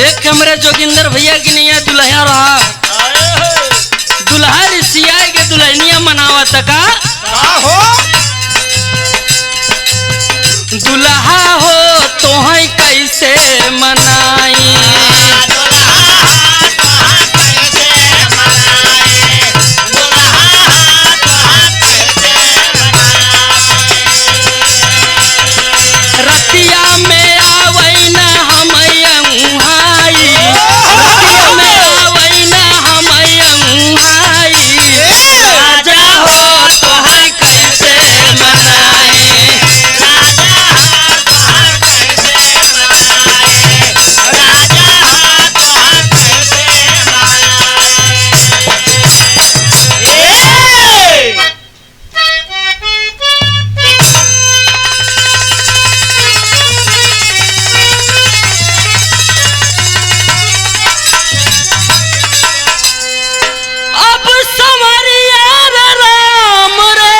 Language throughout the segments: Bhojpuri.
एक हमरे जोगिंदर भैया की नहीं है दुल्हा रहा दुल्हा रिसिया के दुल्हनिया मनावत का हो दुल्हा हो तो है कैसे मनाई रतिया में आवई ना हम अंहाई रतिया में आवई ना हम अंहाई राजा हो तो है कैसे मनाई अब समरिया राम रे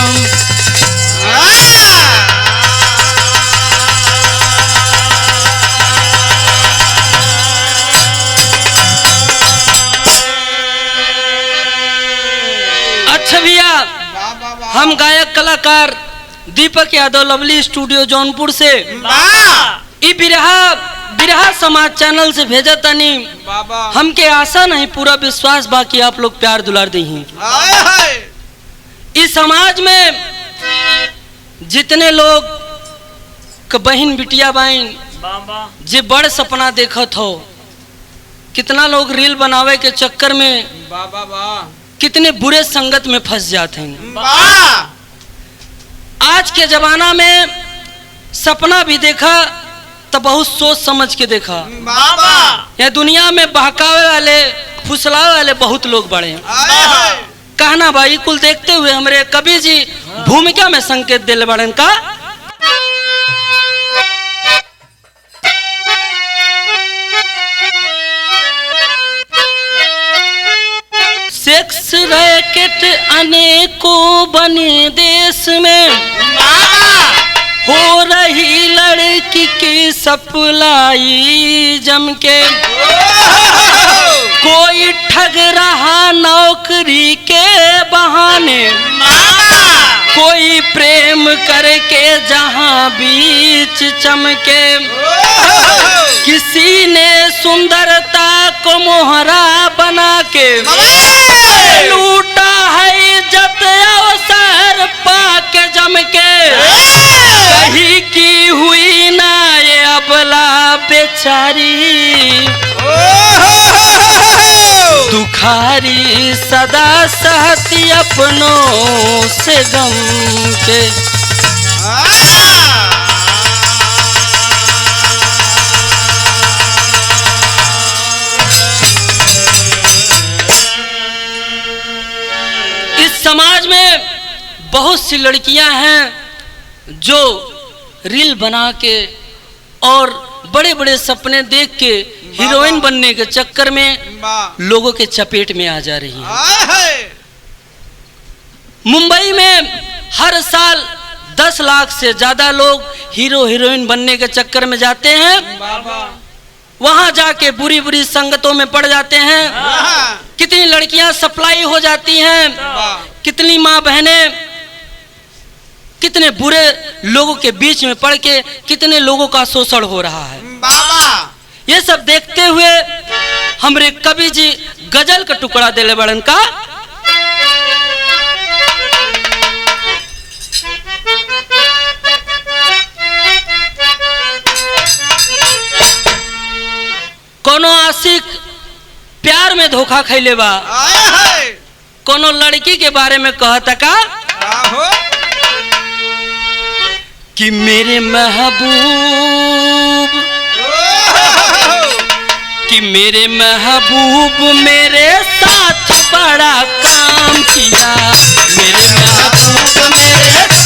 राम अच्छा भैया हम गायक कलाकार दीपक यादव लवली स्टूडियो जौनपुर से ई बिरहा समाज चैनल से भेजा तनी हमके आशा नहीं पूरा विश्वास बाकी आप लोग प्यार दुलार दी इस समाज में जितने लोग बहन बिटिया बहन जे बड़ सपना देखत हो कितना लोग रील बनावे के चक्कर में कितने बुरे संगत में फंस जाते हैं। आज के जमाना में सपना भी देखा तो बहुत सोच समझ के देखा यह दुनिया में बहकावे वाले फुसलावे वाले बहुत लोग बड़े हैं कहना भाई कुल देखते हुए हमरे कवि जी भूमिका में संकेत दिले बड़े का सेक्स रैकेट अनेकों बने देश में हो रही लड़की की सप्लाई जम के कोई ठग रहा नौकरी के बहाने कोई प्रेम करके जहां बीच चमके किसी ने सुंदरता को मोहरा बना के लूटा है इज्जत अवसर पाके जम के कहीं की हुई ना ये अबला बेचारी दुखारी सदा सहती अपनों से गम के इस समाज में बहुत सी लड़कियां हैं जो रील बना के और बड़े बड़े सपने देख के हीरोइन बनने के चक्कर में लोगों के चपेट में आ जा रही है। मुंबई में हर साल 10 लाख से ज्यादा लोग हीरो हीरोइन बनने के चक्कर में जाते हैं वहां जाके बुरी बुरी संगतों में पड़ जाते हैं कितनी लड़कियां सप्लाई हो जाती हैं कितनी माँ बहनें कितने बुरे लोगों के बीच में पड़ के कितने लोगों का शोषण हो रहा है ये सब देखते हुए हमरे कवि जी गजल का टुकड़ा दिले बड़न का कोनो आशिक प्यार में धोखा खैले बा कोनो लड़की के बारे में कहता का कि मेरे महबूब मेरे साथ बड़ा काम किया मेरे महबूब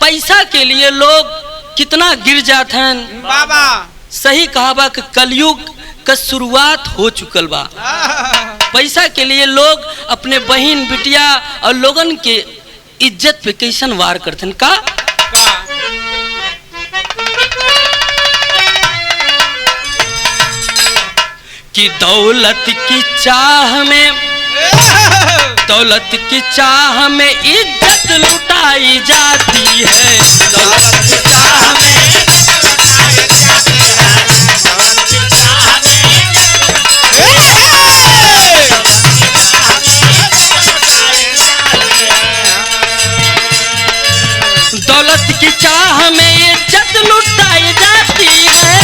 पैसा के लिए लोग कितना गिर जाते हैं बाबा। सही कहावा कि कलयुग का शुरुआत हो चुकल बा। पैसा के लिए लोग अपने बहन बिटिया और लोगन के इज्जत पे कैसन वार करते हैं का कि दौलत की चाह में इज्जत लुटाई जाती है। दौलत की चाह में दौलत की चाह में इज्जत लुटाई जाती है।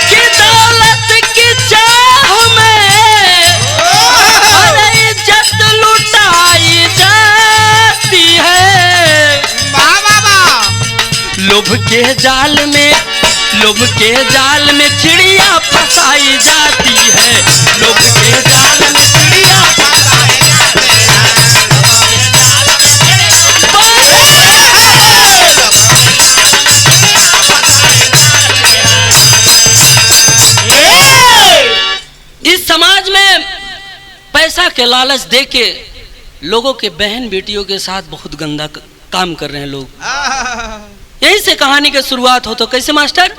कि दौलत की चाह में इज्जत लुटाई जाती है। लोभ के जाल में चिड़िया फंसाई जाती है। लोभ के जाल में चिड़िया फंसाई जाती है। इस समाज में पैसा के लालच देके लोगों के बहन बेटियों के साथ बहुत गंदा काम कर रहे हैं लोग। यही से कहानी की शुरुआत हो तो कैसे मास्टर?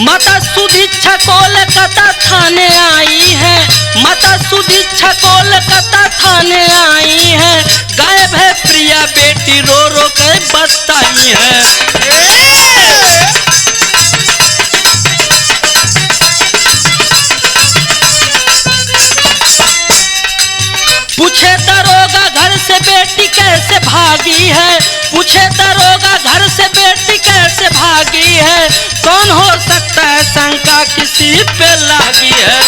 माता सुदीक्षा कोलकाता थाने आई है। माता सुदीक्षा कोलकाता थाने आई है। गायब है प्रिया बेटी रो रो कर बताई है। पूछे दरोगा घर से बेटी कैसे भागी है। पूछे दरोगा घर से बेटी कैसे भागी है। कौन हो सकता है शंका किसी पे लागी है।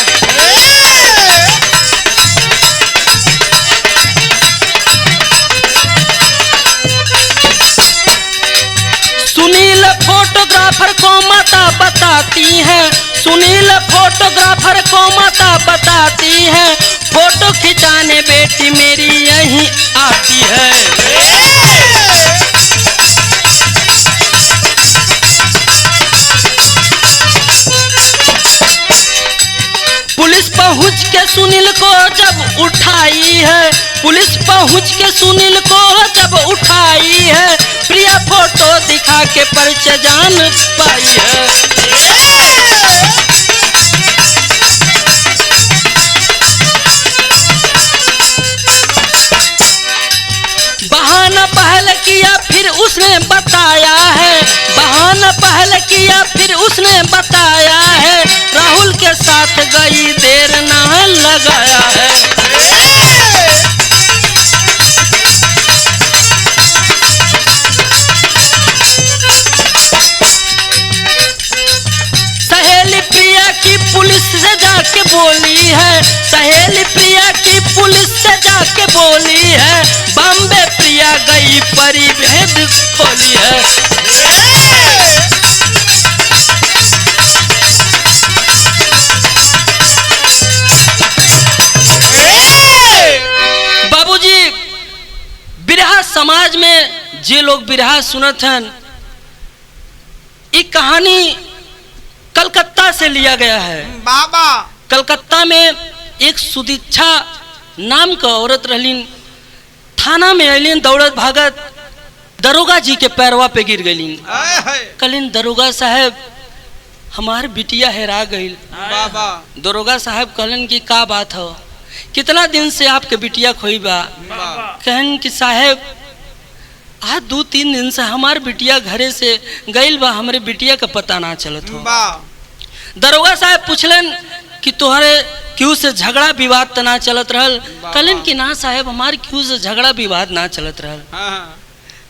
सुनील फोटोग्राफर को माता बताती है। सुनील फोटोग्राफर को माता बताती है। फोटो खिंचाने बेटी मेरी यहीं आती है। पुलिस पहुंच के सुनील को जब उठाई है। पुलिस पहुंच के सुनील को जब उठाई है। प्रिया फोटो दिखा के परिचय जान पाई है। बहाना पहल किया फिर उसने बताया है। बहाना पहल किया फिर उसने बताया है। राहुल के साथ गई देर ना लगाया है। सहेली प्रिया की पुलिस से जाके बोली है। सहेली प्रिया की पुलिस से जाके बोली है। बॉम्बे प्रिया गई परिभेद खोली है। बाबूजी बिरहा समाज में जे लोग बिरहा सुनत हैं, एक कहानी कलकत्ता से लिया गया है। बाबा कलकत्ता में एक सुदीक्षा नाम का औरत रहलीन। थाना में अलिन दौड़त भागत दरोगा जी के पैरवा पे गिर गईलीन। कलिन दरोगा साहब हमार बिटिया हेरा गईल। बाबा दरोगा साहब कहलन कि का बात हो, कितना दिन से आपके बिटिया खोई बा? कहन कि साहब आज 2-3 दिन से हमार बिटिया घरे से गईल बा, हमारे बिटिया का पता ना चलत हो। दरोगा साहब पूछलन कि तोहरे क्यों से झगड़ा विवाद तो ना चलत रहल? कहलन कि ना साहब हमार क्यों से झगड़ा विवाद ना चलत रहल।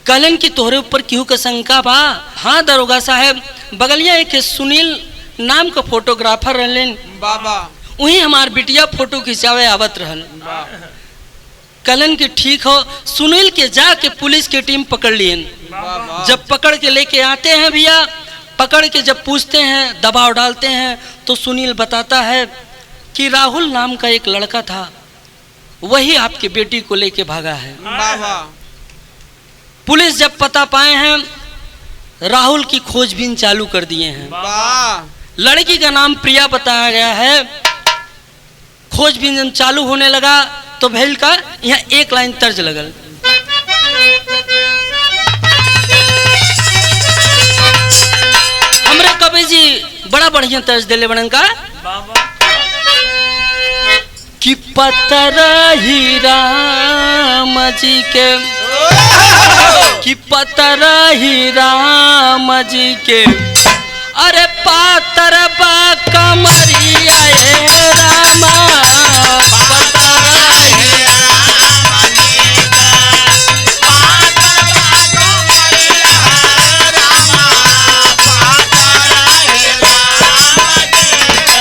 कहलन कि तोहरे ऊपर क्यों का शंका बा? हाँ दरोगा साहब, बगलिया एक सुनील नाम का फोटोग्राफर रहलन। बाबा वहीं हमार बिटिया फोटो खिंचावे आवत रहल। कलन की ठीक हो, सुनील के जाके पुलिस की टीम पकड़ लियन। जब पकड़ के लेके आते हैं भैया, पकड़ के जब पूछते हैं, दबाव डालते हैं, तो सुनील बताता है कि राहुल नाम का एक लड़का था, वही आपकी बेटी को लेके भागा है। पुलिस जब पता पाए हैं, राहुल की खोजबीन चालू कर दिए हैं। लड़की का नाम प्रिया बताया गया है। खोजबीन जब चालू होने लगा तो भैल का यहाँ एक लाइन तर्ज लगल। हमरे कवि जी बड़ा बढ़िया तर्ज दिले बनन का कि पतरा ही राम जी के, कि पतरा ही राम जी के, अरे पातर बा कमरिया रामा, पतरा ही राम जी का, पातर बा कमरिया रामा, पातरा ही राम जी का,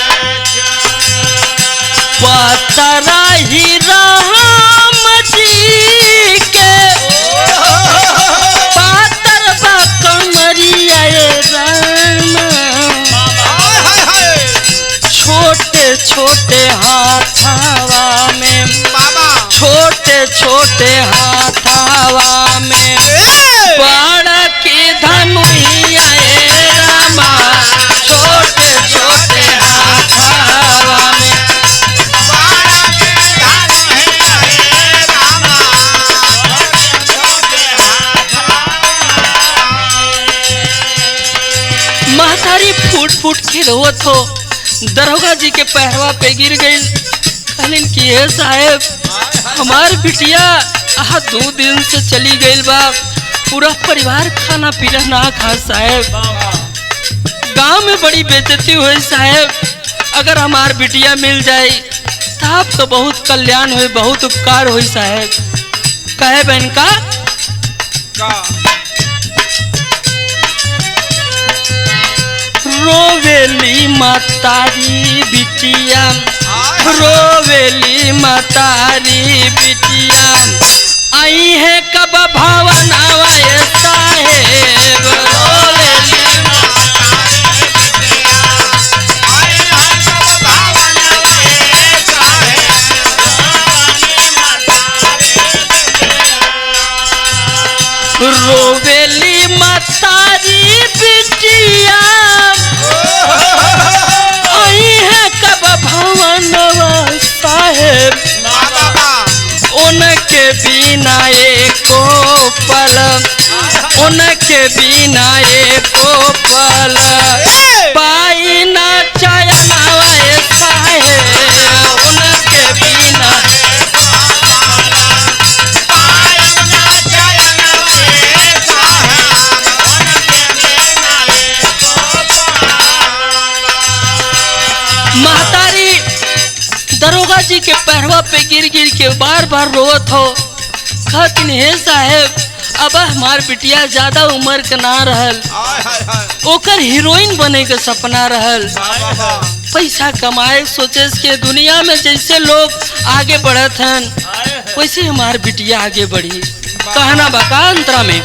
पातरा ही राम जी के, पातर बा कमरिया रामा, छोटे छोटे हाथावा में, छोटे छोटे हाथावा में, बड़ा की धनुइया रामा, छोटे छोटे हाथावा में, बड़ा की धनुइया रामा, छोटे हाथावा में। महतारी फूट फूट के रोवत हो, दरोगा जी के पहरवा पे गिर गई। कहलिन कि हे साहेब, हमार बिटिया 2 दिन से चली गई बा, पूरा परिवार खाना पीना ना खा साहेब। गांव में बड़ी बेइज्जती हुई साहेब, अगर हमार बिटिया मिल जाए तब तो बहुत कल्याण हुई, बहुत उपकार हुई साहेब। कहे बहन का रोवेली मातारी बिटिया, रोवेली मातारी बिटिया, आई है कब भावनावा साहेब, रोवेली मातारी बिटिया, आई है कब भावनावा साहेब, रोवेली मातारी बिटिया, साहेब उनके बिना एको पल, उनके बिना एको पल, पाई ना चयनवा साहेब, उनके बिना पाई ना चयनवा साहेब, उनके बिना एको पल। महतारी दरोगा जी के पहरवा पे गिर गिर के बार बार रोवत हो। कहती हे साहेब, अब हमार बिटिया ज्यादा उम्र के ना रहल, ओकर हीरोइन बने के सपना रहल, पैसा कमाए सोचे के दुनिया में जैसे लोग आगे बढ़त हैं वैसे हमार बिटिया आगे बढ़ी। कहना बका अंतरा में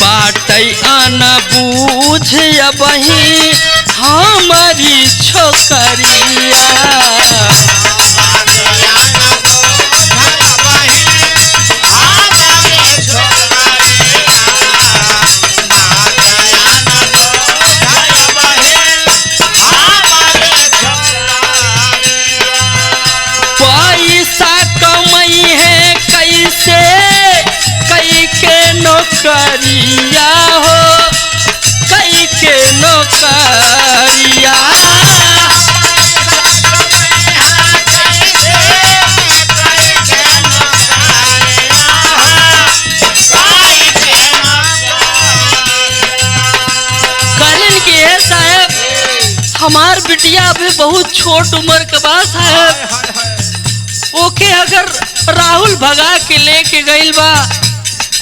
बाटई आना बूझ बही हमारी छोकरिया, पैसा कमाई है कैसे कई के नौकरिया हो, कई के नौकरिया, कहलन कि हे साहब हमार बिटिया अभी बहुत छोट उम्र के बाद साहब, ओके अगर राहुल भगा के लेके गइल बा,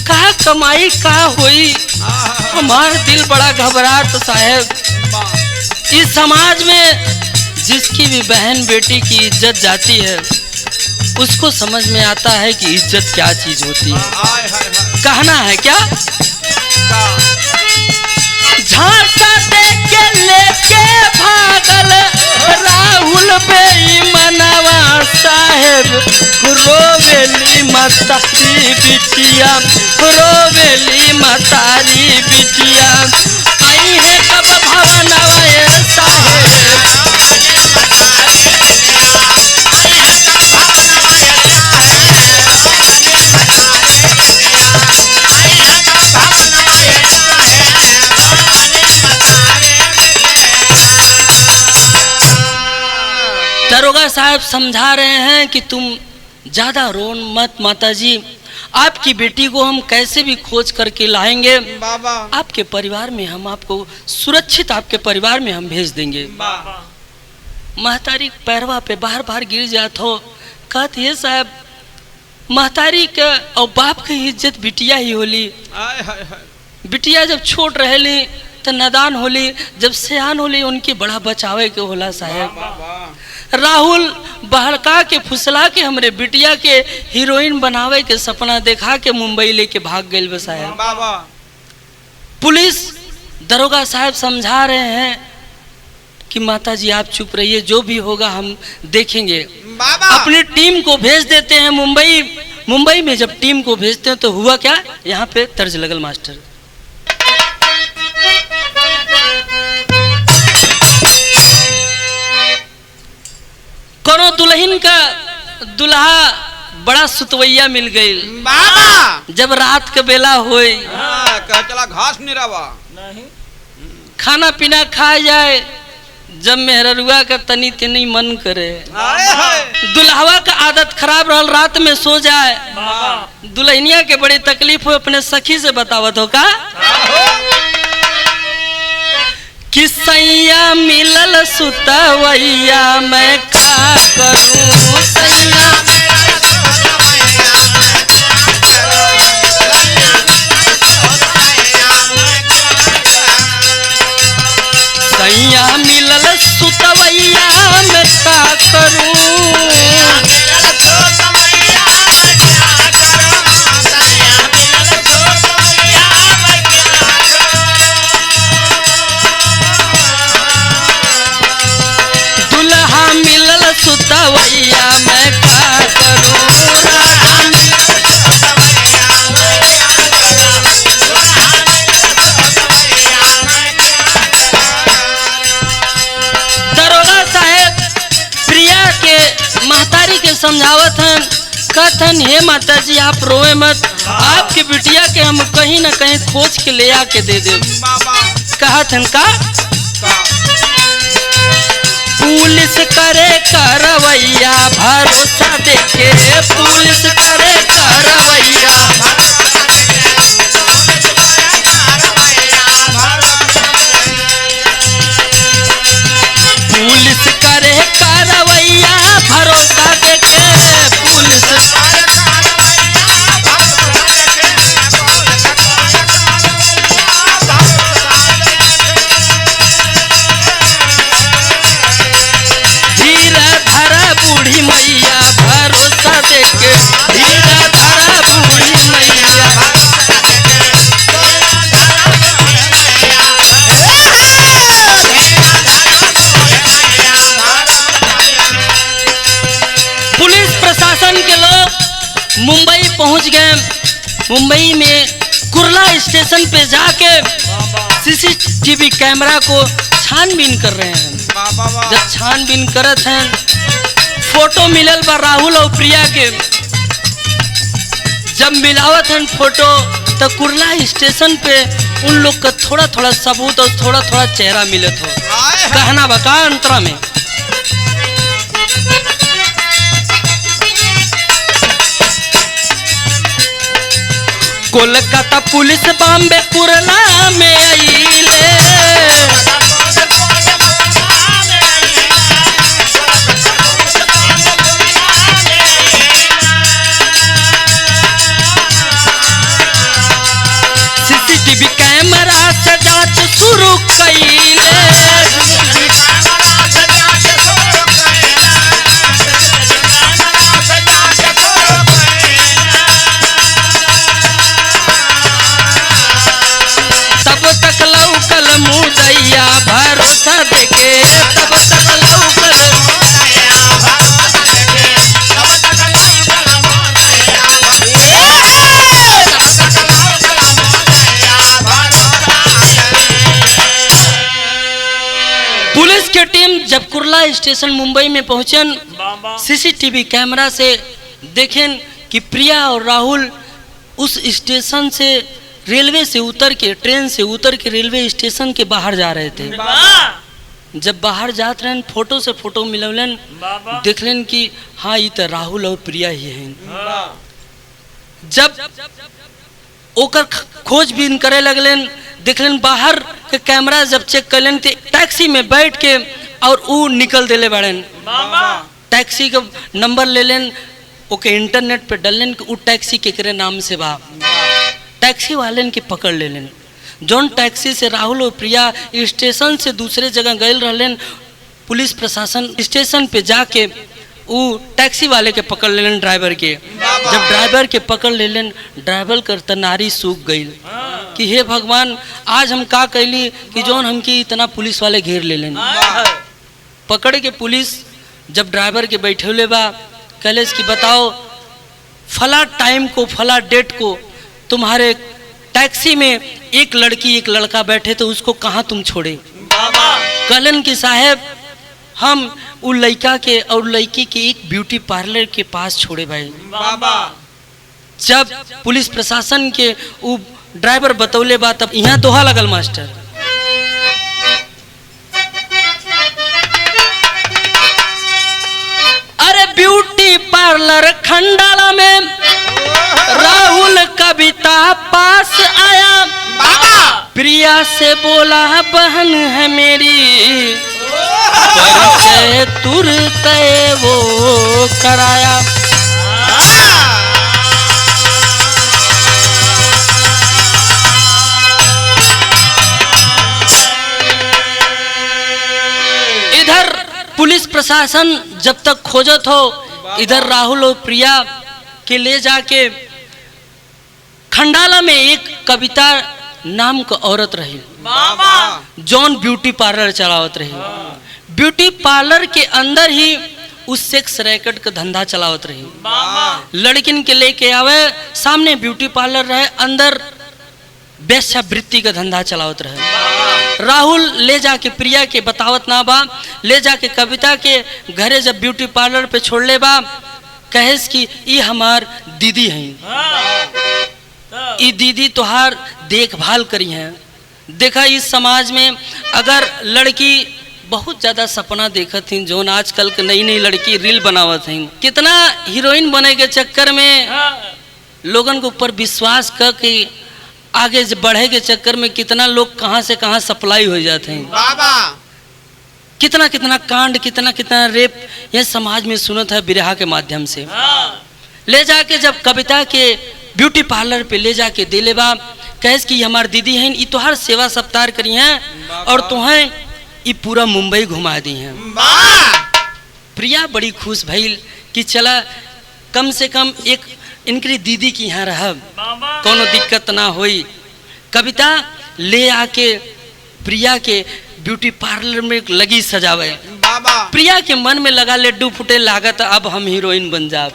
कहा कमाई कहा होई, हमारा दिल बड़ा घबराहट साहब। इस समाज में जिसकी भी बहन बेटी की इज्जत जाती है उसको समझ में आता है कि इज्जत क्या चीज होती है। कहना है क्या, झांसा देख के लेके भागल राहुल बेईमानवा साहेब, रोवेली मतारी बिटिया, रोवेली मतारी बिटिया, आई है कब भवनवा साहेब। दरोगा साहब समझा रहे हैं कि तुम ज्यादा रो मत माताजी, आपकी बेटी को हम कैसे भी खोज करके लाएंगे बाबा, आपके परिवार में हम आपको सुरक्षित आपके परिवार में हम भेज देंगे। महतारी पैरवा पे बार बार गिर जात हो, कहत ये साहब महतारी का और बाप की इज्जत बिटिया ही होली। बिटिया जब छोट रहेली तो नादान होली, जब सियान होली उनकी बड़ा बचावे के होला साहब। राहुल बहका के फुसला के हमरे बिटिया के हीरोइन बनावे के सपना देखा के मुंबई लेके भाग गए बे साहब। पुलिस दरोगा साहब समझा रहे हैं कि माताजी आप चुप रहिए, जो भी होगा हम देखेंगे। अपनी टीम को भेज देते हैं मुंबई। मुंबई में जब टीम को भेजते हैं तो हुआ क्या, यहाँ पे तर्ज लगल मास्टर। कोनो दुल्हन का दुल्हा बड़ा सुतवैया मिल गई बाबा, जब रात के बेला होई चला घास नहीं रवा खाना पीना खा जाए, जब मेहरुआ का तनी तनी मन करे, दुल्हवा का आदत खराब रहल, रात में सो जाए। दुल्हनिया के बड़ी तकलीफ हो, अपने सखी से बतावत हो का कि सैया मिलल सुतवैया मैं का करूं, सैया सैया मिलल सुतवैया मैं का करूं। सुतवैया मैं का करूं, दरोगा साहेब प्रिया के महतारी के समझावत हैं, कहतन हे माता जी आप रोए मत, आपके बिटिया के हम कहीं न कहीं खोज के ले आके दे दे। कहतन का पुलिस करे करवैया भरोसा देखे, पुलिस करे करवैया, पुलिस करे करवैया भरोसा देखे, पुलिस बूढ़ी मैया भरोसा देके, धीरा धरा बूढ़ी मैया। पुलिस प्रशासन के लोग मुंबई पहुंच गए। मुंबई में कुर्ला स्टेशन पे जाके सीसीटीवी कैमरा को छानबीन कर रहे हैं। जब छानबीन करत हैं, फोटो मिलल बा राहुल और प्रिया के। जब मिलावत हैं फोटो तो कुर्ला स्टेशन पे उन लोग का थोड़ा थोड़ा सबूत और थोड़ा थोड़ा चेहरा मिलत हो। कहना बका अंतरा में कोलकाता पुलिस बॉम्बे कुर्ला में आईले, सीसीटीवी कैमरा के टीम जब कुर्ला स्टेशन मुंबई में पहुंचन, सीसीटीवी कैमरा से देखें कि प्रिया और राहुल उस स्टेशन से रेलवे से उतर के, ट्रेन से उतर के रेलवे स्टेशन के बाहर जा रहे थे। जब बाहर जात रहन, फोटो से फोटो मिलवलन, देखलन कि हाँ ये तो राहुल और प्रिया ही हैं। जब ओकर खोजबीन करे लगलन, देखलन बाहर के कैमरा जब चेक करलन तो टैक्सी में बैठ के और ऊ निकल देले बड़न। टैक्सी का नंबर ले लेन, ओके इंटरनेट पे डलन कि ऊ टैक्सी केकरे नाम से बा। टैक्सी वाले के पकड़ ले लेन। जौन टैक्सी से राहुल और प्रिया स्टेशन से दूसरे जगह गए रहलन, पुलिस प्रशासन स्टेशन पे जाके वो टैक्सी वाले के पकड़ लेलन, ड्राइवर के। जब ड्राइवर के पकड़ लेलन, ड्राइवर कर तनारी सूख गई कि हे भगवान, आज हम का कैली कि जौन हमके इतना पुलिस वाले घेर लेलन। पकड़ के पुलिस जब ड्राइवर के बैठे बा, कहले कि बताओ फला टाइम को, फला डेट को तुम्हारे टैक्सी में एक लड़की एक लड़का बैठे तो उसको कहाँ तुम छोड़े? कहलन कि साहब हम उ लड़का के और लड़की के एक ब्यूटी पार्लर के पास छोड़े भाई। जब पुलिस प्रशासन के उ ड्राइवर बतौले बा, तब यहाँ दोहा लगल मास्टर। अरे ब्यूटी पार्लर खंडाला में राहुल कविता पास आया, प्रिया से बोला बहन है मेरी, परिचय तुरंत वो कराया। इधर पुलिस प्रशासन जब तक खोजत हो, इधर राहुल और प्रिया के ले जाके खंडाला में एक कविता नाम का औरत रही, जॉन ब्यूटी पार्लर चलावत रही। ब्यूटी पार्लर के अंदर ही उस सेक्स रैकेट का धंधा चलावत रही। लड़किन के लेके आवे, सामने ब्यूटी पार्लर रहे, अंदर वेश्यावृत्ति का धंधा चलावत रहे। राहुल ले जाके प्रिया के बतावत ना बा, ले जाके कविता के घरे जब ब्यूटी पार्लर पे छोड़ ले बा, कहेस कि ये हमार दीदी हैं, ये दीदी तुहार देखभाल करी हैं। देखा इस समाज में अगर लड़की बहुत ज्यादा सपना देखत थी, जो आजकल के नई नई लड़की रील बनावत हैं, कितना हीरोइन बने के चक्कर में लोगन के ऊपर विश्वास कर के आगे बढ़े के चक्कर में कितना लोग कहां से कहां सप्लाई हो जाते हैं। कितना कितना कांड, कितना कितना रेप यह समाज में सुनत है बिरहा के माध्यम से। ले जाके जब कविता के ब्यूटी पार्लर पे ले जाके दे ले बा, कहेस कि हमार दीदी हैं, ये तुहार सेवा सप्तार करी हैं और तुम्हें ये पूरा मुंबई घुमा दी हैं। प्रिया बड़ी खुश भइल कि चला कम से कम एक इनकी दीदी की यहाँ रह, कोनो दिक्कत ना होई। कविता ले आके प्रिया के ब्यूटी पार्लर में लगी सजावे। प्रिया के मन में लगा लड्डू फुटे, लागत अब हम हीरोइन बन जाब।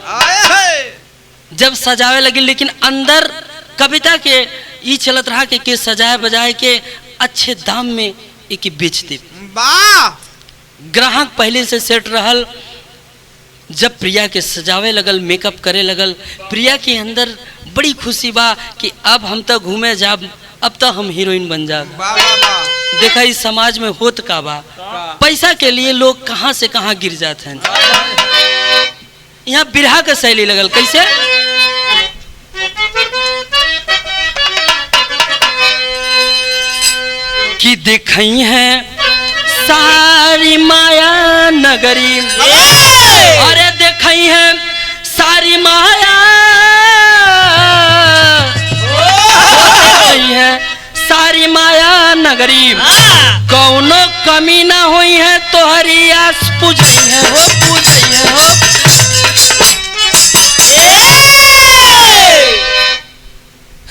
जब सजावे लगी, लेकिन अंदर कविता के ये चलत रहा कि सजाए बजाए के अच्छे दाम में एक बेच दे। ग्राहक पहले से सेट रहल। जब प्रिया के सजावे लगल, मेकअप करे लगल, प्रिया के अंदर बड़ी खुशी बा कि अब हम तो घूमे जाब, अब तो हम हीरोइन बन जाब। देखा इस समाज में होत का बा, पैसा के लिए लोग कहां से कहां गिर जाते हैं। यहाँ बिरहा का शैली लगल कैसे? कि देखई है सारी माया नगरी, अरे देखई है सारी माया, देखई है सारी माया नगरी, कौनो कमी ना हुई है तो हरी आस पूजई है हो, पूजई है हो।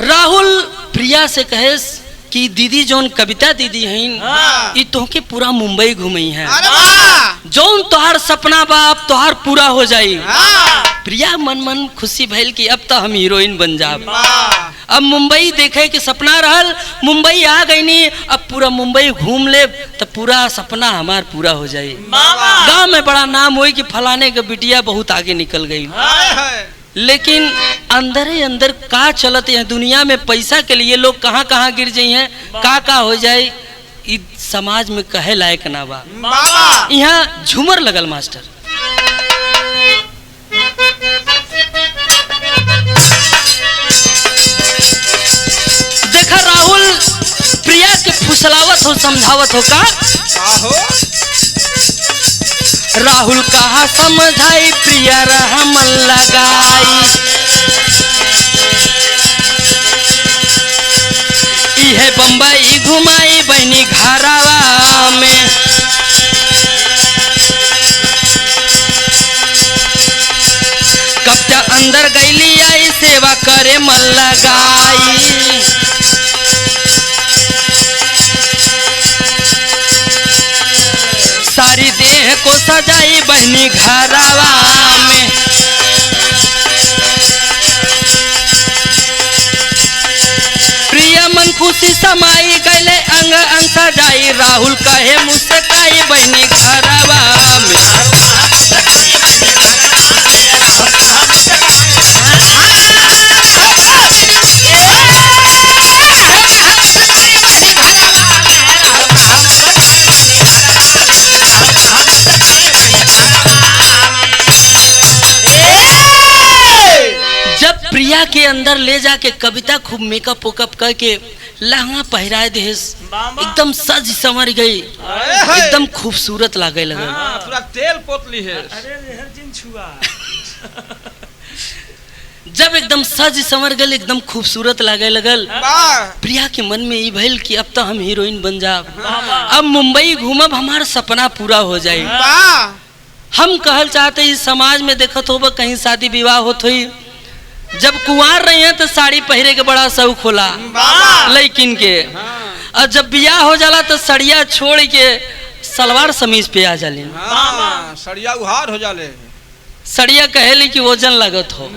राहुल प्रिया से कहेस कि दीदी जोन कविता दीदी हैं, ये तोहके पूरा मुंबई घुमई है, जोन तोहार सपना बा अब तोहार पूरा हो जाई। प्रिया मन मन खुशी भइल कि अब तो हम हीरोइन बन जाब। अब मुंबई देखे कि सपना रहल, मुंबई आ गई नहीं, अब पूरा मुंबई घूम ले तो पूरा सपना हमार पूरा हो जाए। गांव में बड़ा नाम हुई कि फलाने के बिटिया बहुत आगे निकल गई। लेकिन अंदर ही अंदर का चलते हैं दुनिया में, पैसा के लिए लोग कहाँ कहाँ गिर जाई हैं, का हो जाए, इस समाज में कहे लायक ना बा। यहाँ झूमर लगल मास्टर। देखा राहुल प्रिया के फुसलावत हो, समझावत हो का हो? राहुल कहा समझाई प्रिया रहम लगाई, इहे बम्बई घुमाई बहनी घरावा में। कब्जा अंदर गईली आई सेवा करे मन लगाई, सारी देह को सजाई बहनी घरावा में। प्रिया मन खुशी समाई गईले अंग अंग सजाई, राहुल कहे मुझसे काई बहनी घरावा में। प्रिया के अंदर ले जाके कविता खूब मेकअप वोकअप करके लहंगा पहराए देश, एकदम सज संवर गई, एकदम खूबसूरत लागे लगे। पूरा तेल पोतली है। जब एकदम सज संवर गल, एकदम खूबसूरत लागे लगल, प्रिया के मन में ये भइल कि अब तो हम हीरोइन बन जाब, अब मुंबई घूमब, हमारा सपना पूरा हो जाए। हम कहल चाहते इस समाज में देखत होब कहीं शादी विवाह होत हुई, जब कुंवार रही हैं तो साड़ी पहरे के बड़ा शौक होला लेकिन के, और जब बियाह हो जाला तो सड़िया छोड़ के सलवार समीज पे आ जाले। सड़िया उहार हो जाले। सड़िया कहेली कि वजन लगत हो।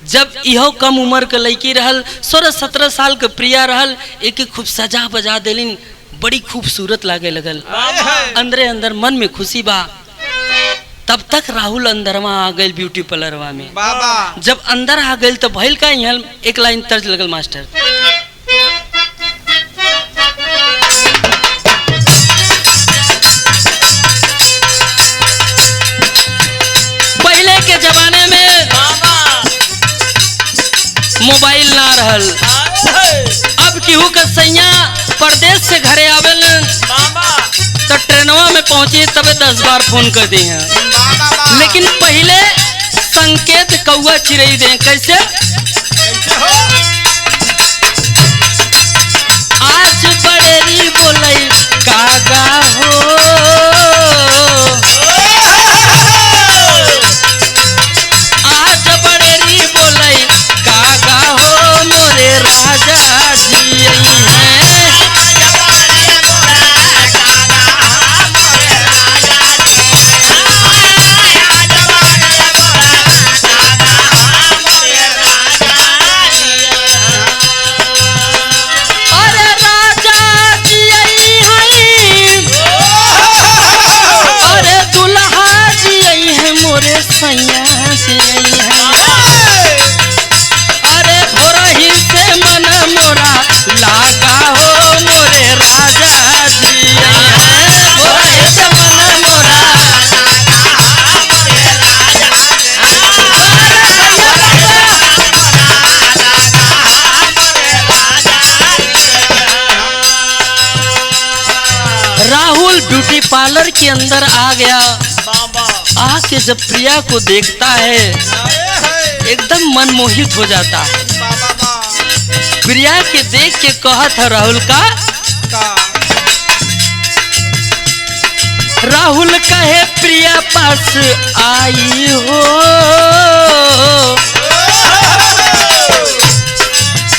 जब इहो कम उम्र के लड़की रहल, 16-17 साल के प्रिया रहल, एक खूब सजा बजा देलिन, बड़ी खूबसूरत लागे लगल। अंदरे अंदर मन में खुशी बा। तब तक राहुल अंदरवा आ गए ब्यूटी पार्लरवा में। जब अंदर आ गए तो भइल का यहाँ एक लाइन तर्ज लगल मास्टर। पहले के जमाने में मोबाइल ना रहल, अब केहू के सैया परदेश से घरे आवेलन तो ट्रेनवा में पहुंची तबे 10 बार फोन कर दी हैं। लेकिन पहले संकेत कौआ चिड़ै दे, कैसे? आज बड़ेरी बोलई कागा हो, आज बड़ेरी बोलई कागा हो, मोरे राजा जी हैं। अरे भोरा ही से मन मोरा लागा हो, मोरे राजा जी हैं। भोरा ही से मन मोरा राहुल ब्यूटी पार्लर के अंदर आ गया। आके जब प्रिया को देखता है एकदम मनमोहित हो जाता है। प्रिया के देख के कहत है राहुल का राहुल कहे प्रिया पास आई हो,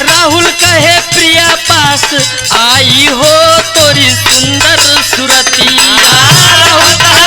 राहुल कहे प्रिया पास आई हो, तोरी सुंदर सुरतिया। राहुल कहे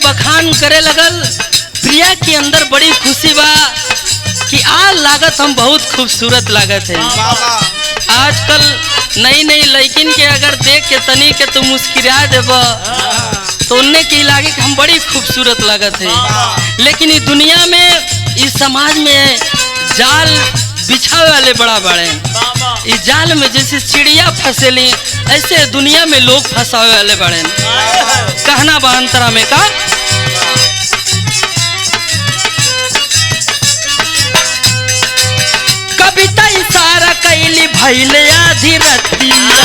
बखान करे लगल। प्रिया के अंदर बड़ी खुशी बा कि आज लागत हम बहुत खूबसूरत लागत है। बाबा आजकल नई नई लड़किन के अगर देख के तनी के तू मुस्कुरा देब तो उन्हें की लागे कि हम बड़ी खूबसूरत लागत है। लेकिन इस दुनिया में, इस समाज में जाल बिछावे वाले बड़ा बड़े। इस जाल में जैसे चिड़िया फंसेली ऐसे दुनिया में लोग फंसावे वाले बड़े। कहना बा अंतरा में का कविता इशारा कैली भैले आधी रतिया।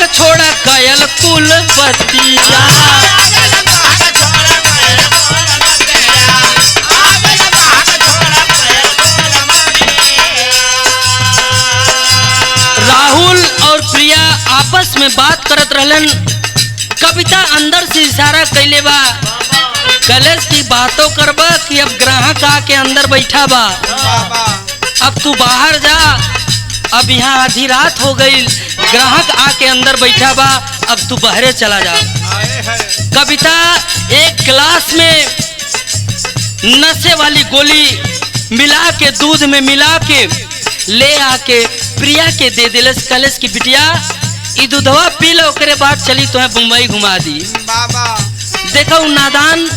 छोड़ा कयल कुल बतिया। राहुल और प्रिया आपस में बात करत रहलन। कविता अंदर से इशारा कैले बा कलेश की बातों करबा कि अब ग्राहक आके अंदर बैठा बा, अब तू बाहर जा, अब यहाँ आधी रात हो गई, ग्राहक आके अंदर बैठा बा, अब तू बहरे चला जा। कविता एक गिलास में नशे वाली गोली मिला के दूध में मिला के ले आके प्रिया के दे दिलस। कलेश की बिटिया ई दूधवा पी लो, ओकरे बाद चली तुम्हें मुंबई घुमा दी। देखो नादान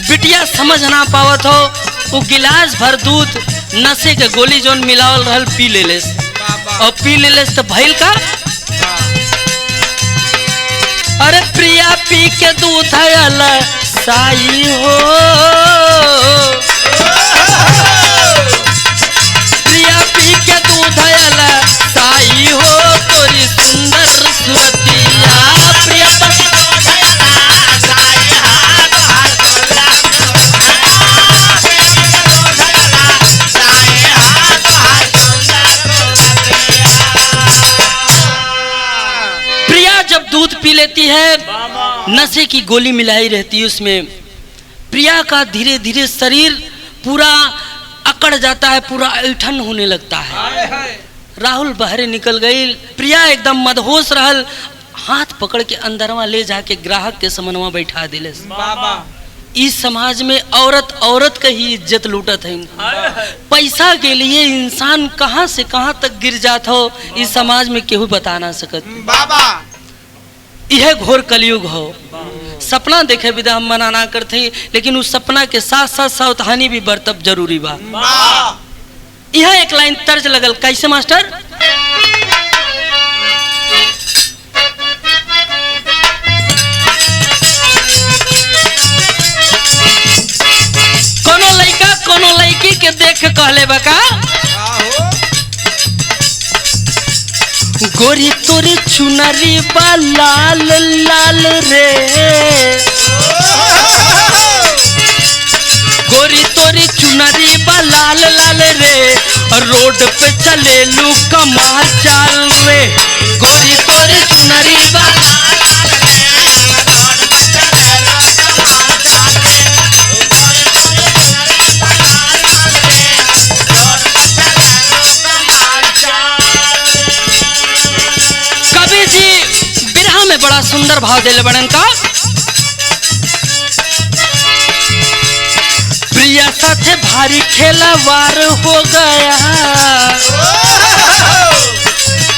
बिटिया समझ ना पावत हो, वो गिलास भर दूध नशे के गोली जोन मिलावल रहल पी ले लेस। और पी ले लेस तो भइल का, अरे प्रिया पी के दूध आयल साई हो, प्रिया पी के दूध आयल साई हो, तोरी सुंदर सुरतिया। प्रिया जब दूध पी लेती है, नशे की गोली मिलाई रहती है उसमें, प्रिया का धीरे धीरे शरीर पूरा अकड़ जाता है, पूरा ऐठन होने लगता है। राहुल बहरे निकल गई, प्रिया एकदम मदहोश रहल, हाथ पकड़ के अंदरवा ले जाके ग्राहक के समनवा बैठा दिले। इस समाज में औरत औरत का ही इज्जत लूटत है। पैसा के लिए इंसान कहां से कहां तक गिर जाता हो, इस समाज में केहू बता ना सकत। बाबा यह घोर कलयुग हो। सपना देखे विदा हम मना ना करते, लेकिन उस सपना के साथ साथ सावधानी भी बरतब जरूरी बा। यह एक लाइन तर्ज लगल, कैसे मास्टर? कोनो लड़का कोनो लड़की के देख कहले बका, गोरी तोरी चुनरी बा लाल लाल रे, गोरी तोरी चुनरी बा लाल लाल रे, रोड पे चले लू कमाल चाल रे, गोरी तोरी चुनरी बा में बड़ा सुंदर भाव दिले बड़न का, प्रिया साथे भारी खेलावार हो गया,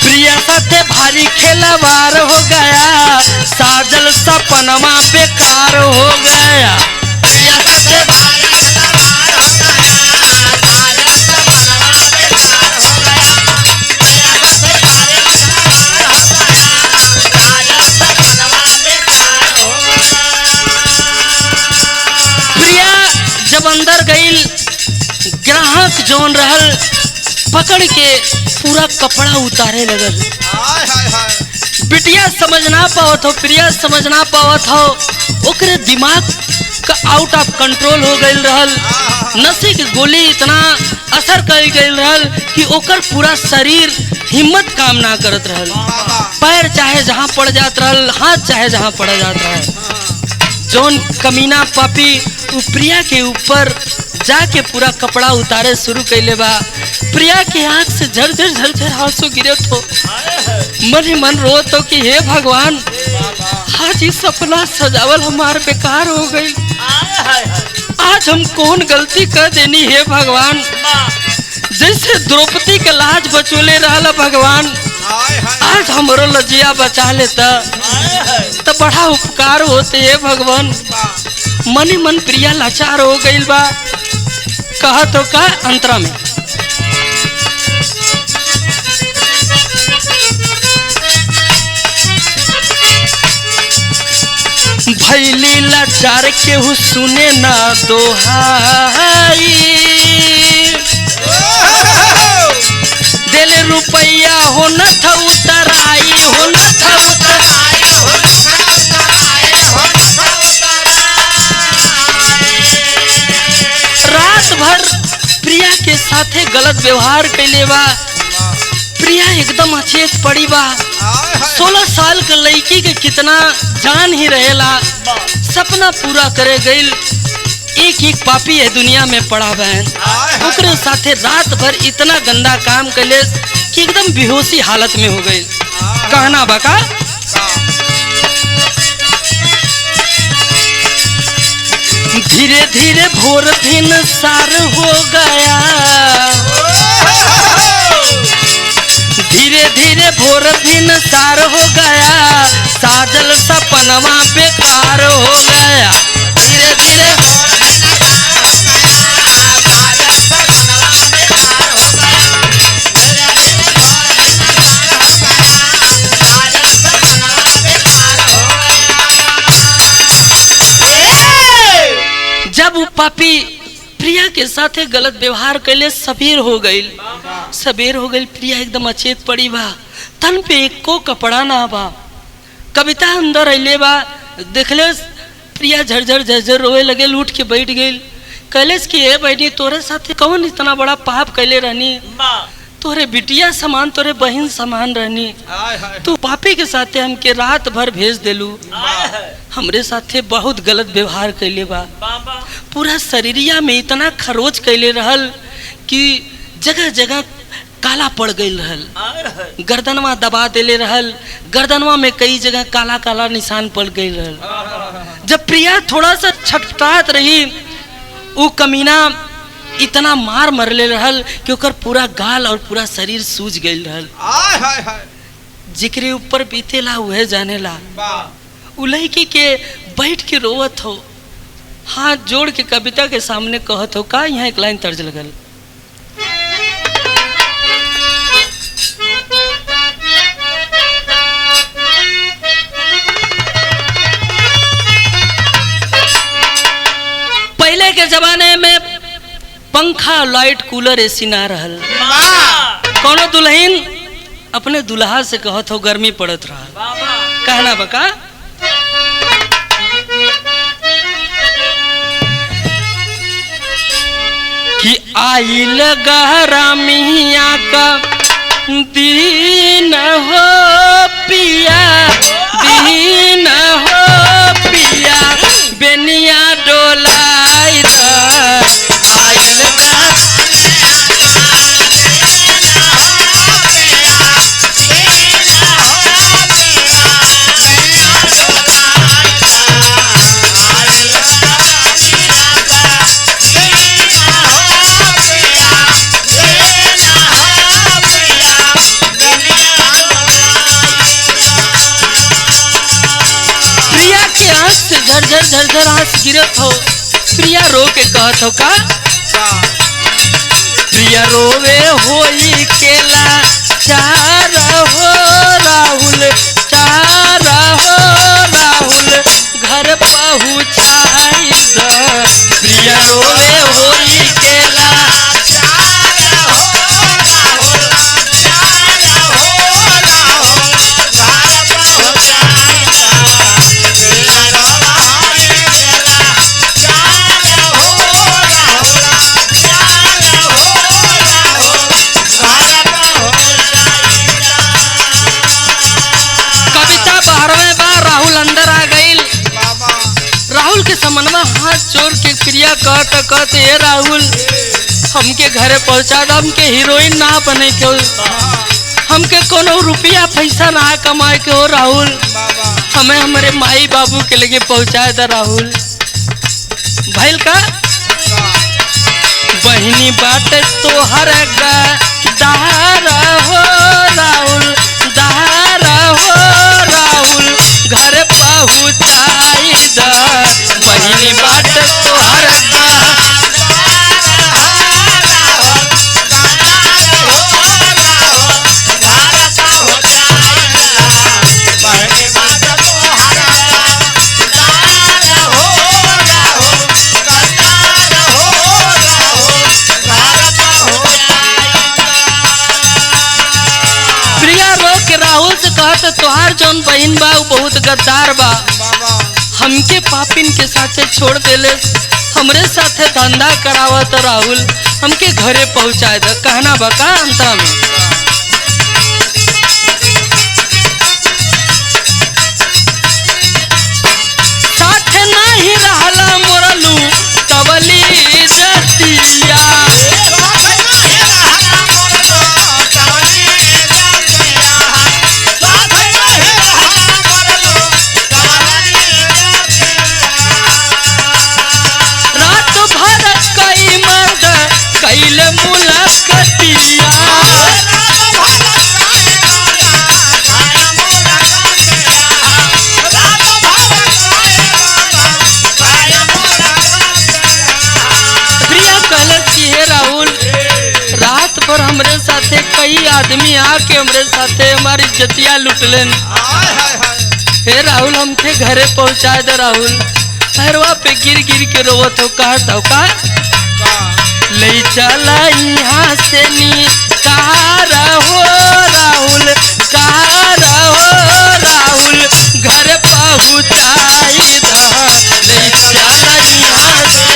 प्रिया साथे भारी खेलावार हो गया, साजल सपनमा बेकार हो गया। प्रिया साथे जब अंदर गई, ग्राहक जोन रहल पकड़ के पूरा कपड़ा उतारे लगल। बिटिया समझ ना पावत हो, प्रिया समझ ना पावत हो, ओकरे दिमाग का आउट ऑफ कंट्रोल हो गई रहल। नशे की गोली इतना असर कर गई रहल कि ओकर पूरा शरीर हिम्मत काम ना करत रहल, पैर चाहे जहाँ पड़ जात रहल, हाथ चाहे जहाँ पड़ जात रहल। जोन कमीना पापी प्रिया के ऊपर जाके पूरा कपड़ा उतारे शुरू कैले बा। प्रिया के आंख से झरझर झरझर आंसू गिरे तो मन ही मन रो तो कि हे भगवान, आज ये सपना सजावल हमार बेकार हो गई। आज हम कौन गलती कर देनी है भगवान। जैसे द्रौपदी के लाज बचोले रहा भगवान, आज हमरो लजिया बचा लेता तो बड़ा उपकार होते है भगवान। मन ही मन प्रिया लाचार हो गई बा। कहा तो का अंतरा में भैली लाचार केहू सुने ना दोहाई, देले रुपया हो न था उतराई, हो न था उतराई। रात भर प्रिया के साथे गलत व्यवहार कैले बा। प्रिया एकदम अचेत पड़ी बा। 16 साल के लड़की के कितना जान ही रहेला, सपना पूरा करे गईल। एक एक पापी है दुनिया में पड़ा बहन, ओकरे साथे रात भर इतना गंदा काम कैले कि एकदम बेहोशी हालत में हो गई। कहना बका धीरे धीरे भोर दिन सार हो गया, धीरे धीरे भोर दिन सार हो गया, साजल सपनवा बेकार हो गया। धीरे धीरे जब वो पापी प्रिया के साथे गलत व्यवहार कैले सबेर हो गई। सबेर हो गई, प्रिया एकदम अचेत पड़ी बा। तन पे एको कपड़ा ना बा। कविता अंदर अले बा, देखले प्रिया झरझर झरझर रोए लगे, उठ के बैठ गई। कहलेस कि ए बहनी, तोरे साथे कौन इतना बड़ा पाप कैले रहनी, तोरे बिटिया समान, तोरे बहन समान रहनी, तू पापी के साथे हमके रात भर भेज देलू। हमरे साथे बहुत गलत व्यवहार कैले बा। पूरा शरीरिया में इतना खरोच कैले रहल कि जगह जगह काला पड़ गई रहल। गर्दनवा दबा देले रहल, गर्दनवा में कई जगह काला काला निशान पड़ गई रहल। जब प्रिया थोड़ा सा छटपटात रही, वो कमीना इतना मार मरले रहल कि ओकर पूरा गाल और पूरा शरीर सूज गई रहल। जिकरे ऊपर बीतेला वह जानेला। उ लड़की के बैठ के रोवत हो, हाथ जोड़ के कविता के सामने कहत हो का। यहाँ एक लाइन तर्ज लगल, पहले के जमाने में पंखा लाइट कूलर एसी ना रहल। कोनो दुल्हन अपने दुल्हा से कहत हो गर्मी पड़त रहा। कहना बका कि आइल गरमिया का दिन हो पिया, दिन हो पिया, बेनिया डोलाई दा। आइल झरझर झरझर आंस गिरत हो। प्रिया रो के कहत हो का, प्रिया रोवे होई केला चार हो राहुल, चार हो राहुल, घर पहुँचाई द। प्रिया रोवे होई केला चार हो राहुल, चार हो राहुल, घर पहुँचाई द। राहुल के के समनवा हाथ जोड़ के प्रिया कहते हे राहुल हमके घरे पहुंचा दो, हमके हीरोइन ना बने के हो, हमके कोनो रुपया पैसा ना कमाए के हो राहुल, हमें हमारे माई बाबू के लगे पहुंचाए दे राहुल। भैल का बहिनी बाट तोहर दारा हो राहुल, दारा हो राहुल, घर पहुँचाई द बहिनी बाट तोहर तोहार जौन बहन बा बहुत गद्दार बा, हमके पापिन के साथे छोड़ देले, हमरे साथे धंधा करावत राहुल, हमके घरे पहुंचाए द कहना बा का अंतरा में। साथे नहीं रहला मोरलू तवली जतिया, कैले मुलाकातिया, प्रिया कहलत कि हे राहुल रात भर हमरे साथे कई आदमी आके हमरे साथे हमारी इज्जतिया लुटलन, हे राहुल हमके घरे पहुंचा दे राहुल, पैरवा पे गिर गिर के रोवत हो का ले चला यहाँ से निकार हो राहुल, कार हो राहुल, घर पहुँचाई द ले चला यहाँ से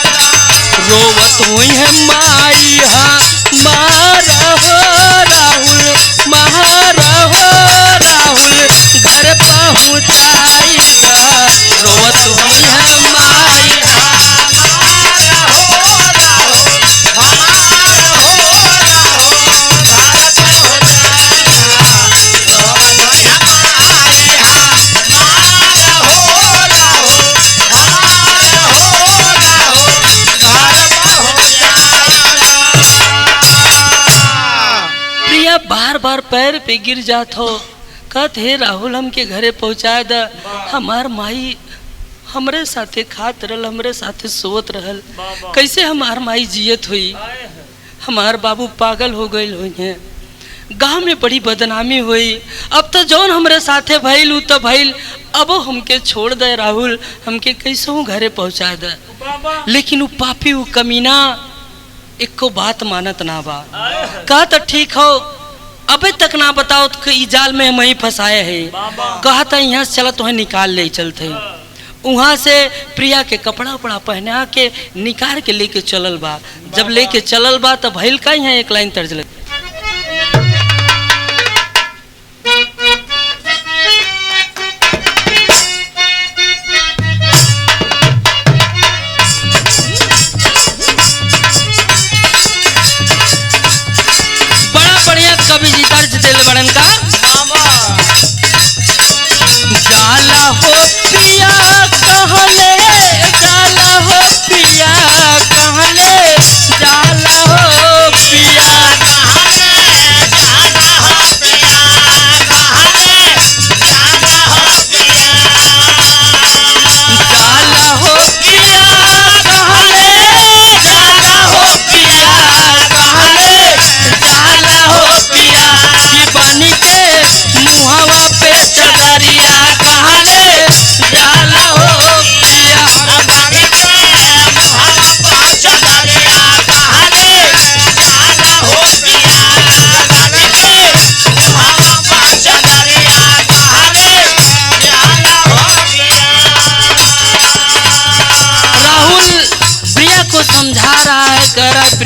रोवत हुई है माई मारा हो राहुल, मारा हो राहुल, घर पहुँचाई द रोवत हुई है माई बार बार पैर पे गिर जात हो, कहत हे राहुल हमके घरे पहुँचाए द, हमार माई हमरे साथे खात रहल, हमरे साथे सोवत रहल, कैसे हमार माई जियत हुई, हमार बाबू पागल हो गए हुई हैं, गांव में बड़ी बदनामी हुई, अब तो जौन हमरे साथे भइल उ तो भइल, अब हमके छोड़ दे राहुल, हमके कैसे घरे पहुँचा दे, लेकिन उ पापी उ कमीना एको बात मानत ना बा, कहा तो ठीक हो अबे तक ना बताओ तो ई जाल में हम ही फंसाए है, कहा था यहाँ से चला तुम्हें निकाल ले चलते, वहाँ से प्रिया के कपड़ा उपड़ा पहना के निकाल के लेके चलल बा, जब लेके चलल बा तब भइल का यहाँ एक लाइन तर्ज लग कवि जी तर्ज दिल बड़न का जाला हो पिया कहले, जाला हो पिया कहले, जाला हो पिया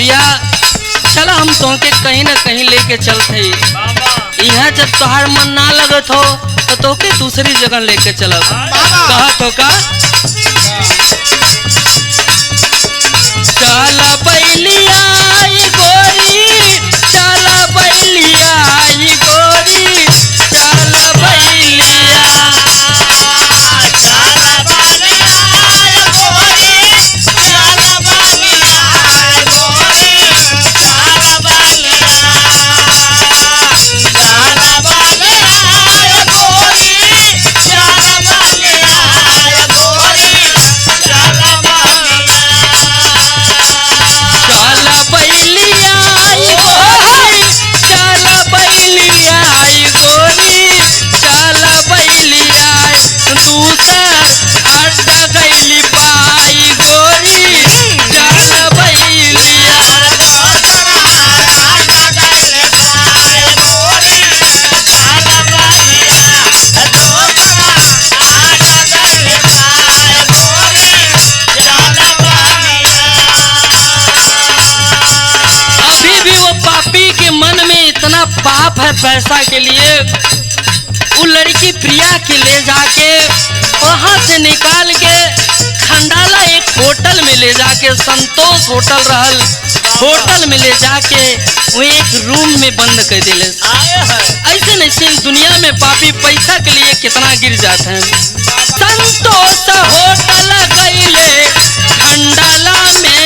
प्रिया चला हम तोहके कहीं ना कहीं लेके चलते। यहाँ जब तोहार मन ना लगत हो तो तोके दूसरी जगह लेके चलब। कहत हो का चला बैलिया गोरी, चला बैलिया गोरी, चला बैलिया। पाप है पैसा के लिए वो लड़की प्रिया के ले जाके वहां से निकाल के खंडाला एक होटल में ले जाके, संतोष होटल रहल, होटल में ले जाके वो एक रूम में बंद कर दिले। ऐसे नहीं दुनिया में पापी पैसा के लिए कितना गिर जाते हैं। संतोष होटल गईले खंडाला में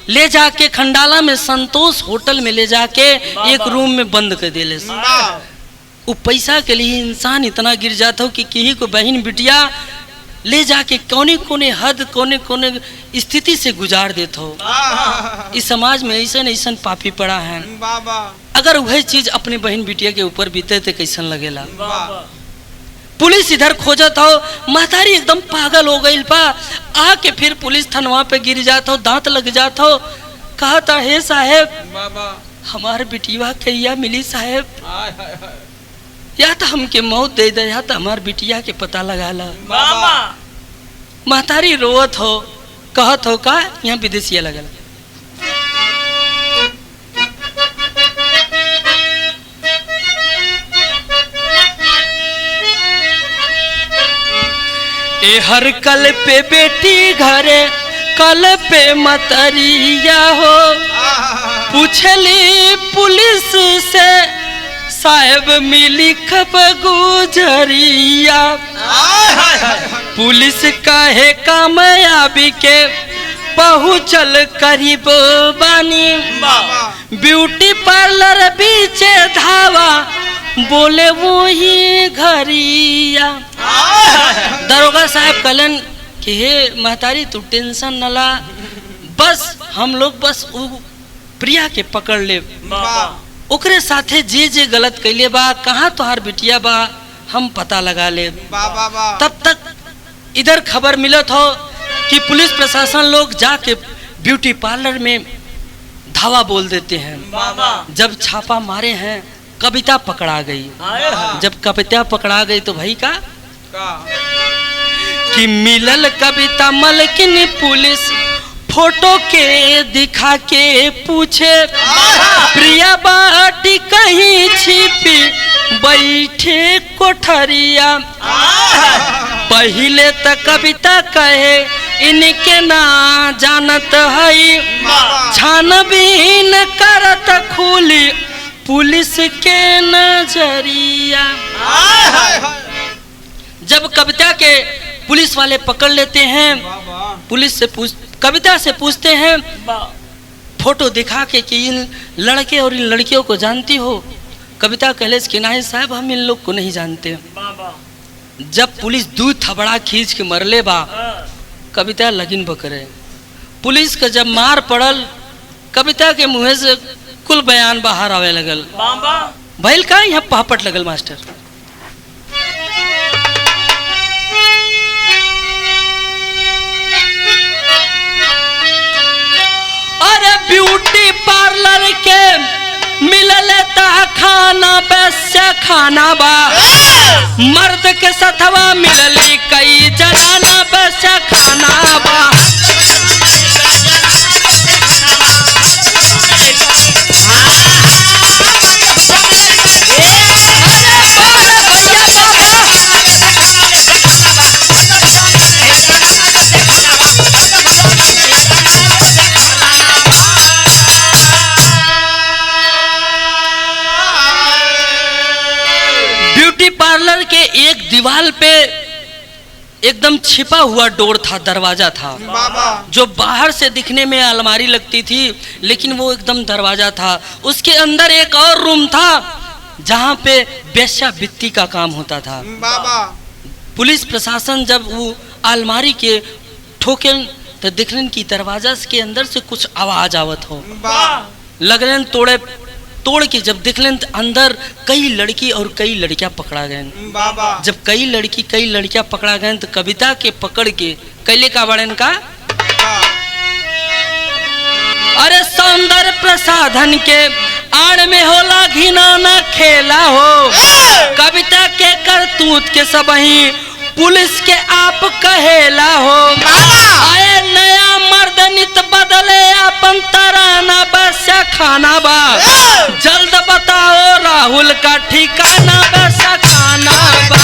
ले जाके खंडाला में संतोष होटल में ले जाके एक रूम में बंद कर दिले। वो पैसा के लिए इंसान इतना गिर जाता हो कि किसी को बहन बिटिया ले जाके कोने कोने हद कोने कोने स्थिति से गुजार देता हो। इस समाज में ऐसा ऐसा पापी पड़ा है। अगर वही चीज अपने बहन बिटिया के ऊपर बीते तो कैसन लगेला। पुलिस इधर खोजत हो, महतारी एकदम पागल हो गई पा। आके फिर पुलिस थनवा पे गिर जाता हो, दांत लग जाता हो। कहा था हे साहेब हमार बिटिया कहिया मिली साहेब, या तो हमके मौत दे दे या तो हमार बिटिया के पता लगा ला। महतारी रोवत हो, कहत हो का यहाँ विदेशिया लगल। ए हर कल पे बेटी घरे कल पे मतरिया हो, पूछली पुलिस से साहेब मिली कब गुजरिया। पुलिस कहे कामयाबी के पहुँचल करीब बानी, ब्यूटी पार्लर बीचे धावा बोले वो ही घरिया। दरोगा साहब कहलन कि हे महतारी तू टेंशन न ला, बस हम लोग बस प्रिया के पकड़ ले, ओकरे साथे जे जे गलत कैले बा कहाँ तोहार बिटिया बा हम पता लगा ले। तब तक इधर खबर मिलत हो कि पुलिस प्रशासन लोग जाके ब्यूटी पार्लर में धावा बोल देते हैं। जब छापा मारे हैं कविता पकड़ा गई। जब कविता पकड़ा गई तो भाई का कि मिलल कविता मलकिन पुलिस फोटो के दिखा के पूछे प्रिया बाटी कहीं छिपी बैठे कोठरिया। पहले तो कविता कहे इनके ना जानत हई छानबीन करत खुली पुलिस के नजरिया। जब कविता के पुलिस वाले पकड़ लेते हैं, पुलिस से कविता से पूछते हैं फोटो दिखा के कि इन लड़के और इन लड़कियों को जानती हो? कविता कहले कि नहीं साहब हम इन लोग को नहीं जानते। जब पुलिस दूध थबड़ा खींच के मरले बा कविता लगिन बकरे। पुलिस का जब मार पड़ल कविता के मुँह से कुल बयान बाहर आवे लगल। भैल का यहाँ पापट लगल मास्टर। अरे ब्यूटी पार्लर के मिलल ता खाना वैसे खाना बा मर्द के सथवा मिलली कई जनाना वैसे खाना बा। पार्लर के एक दीवार पे एकदम छिपा हुआ डोर था, दरवाजा था जो बाहर से दिखने में अलमारी लगती थी लेकिन वो एकदम दरवाजा था। उसके अंदर एक और रूम था जहाँ पे वेश्यावृत्ति का काम होता था। पुलिस प्रशासन जब वो अलमारी के ठोकन तो दिखलन की दरवाजा के अंदर से कुछ आवाज आवत हो। लगलन तोड़ के जब दिखलन अंदर कई लड़की और कई लड़कियां पकड़ा गए। जब कई लड़की कई लड़कियां पकड़ा गए तो कविता के पकड़ के कैले का बड़न का अरे सौंदर्य प्रसाधन के आड़ में होला घिनौना खेला हो। कविता के करतूत के सबही पुलिस के आप कहेला हो। आए नया मर्द नित बदले अपन तराना बसा खाना बा। जल्द बताओ राहुल का ठिकाना बसा खाना बा।